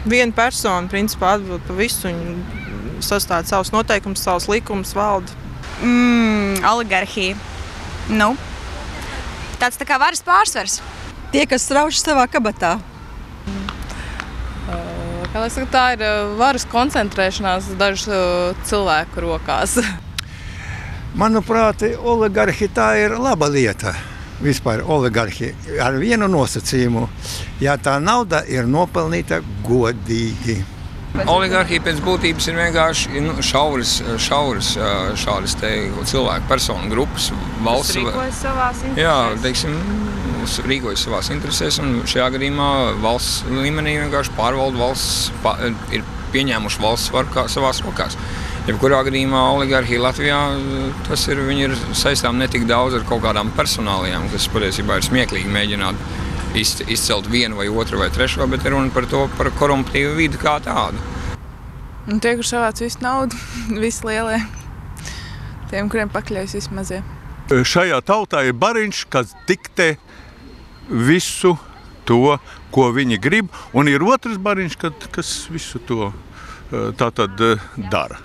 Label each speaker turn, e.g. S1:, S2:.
S1: Viena persona, principā, atbild par visu. Viņa sastāda savus noteikumus, savus likumus, valda.
S2: Oligarhija. Nu, tāds tā kā varas pārsvars.
S3: Tie, kas strauši savā kabatā.
S4: Kā lai saka, tā ir varas koncentrēšanās dažu cilvēku rokās.
S5: Manuprāt, oligarhi tā ir laba lieta. Vispār oligarhi ar vienu nosacījumu, ja tā nauda ir nopelnīta godīgi.
S6: Oligarhija pēc būtības ir vienkārši šauras šādas cilvēku personu grupas. Valsts
S1: Rīkojas savās interesēs.
S6: Jā, teiksim, rīkojas savās interesēs, un šajā gadījumā valsts līmenī vienkārši pārvalda valsts, ir pieņēmuši valsts varu savās rokās. Jebkurā gadījumā oligarhija Latvijā, viņi ir saistām ne tik daudz ar kaut kādām personālijām, kas patiesībā ir smieklīgi mēģināt izcelt vienu vai otru vai trešo, bet ir runa par to, par koruptīvu vidi kā tādu.
S4: Un tie, kur savāc visu naudu, visi lielie, tiem, kuriem pakļaujas visi mazie.
S7: Šajā tautā ir bariņš, kas diktē visu to, ko viņi grib, un ir otrs bariņš, kas visu to tātad dara.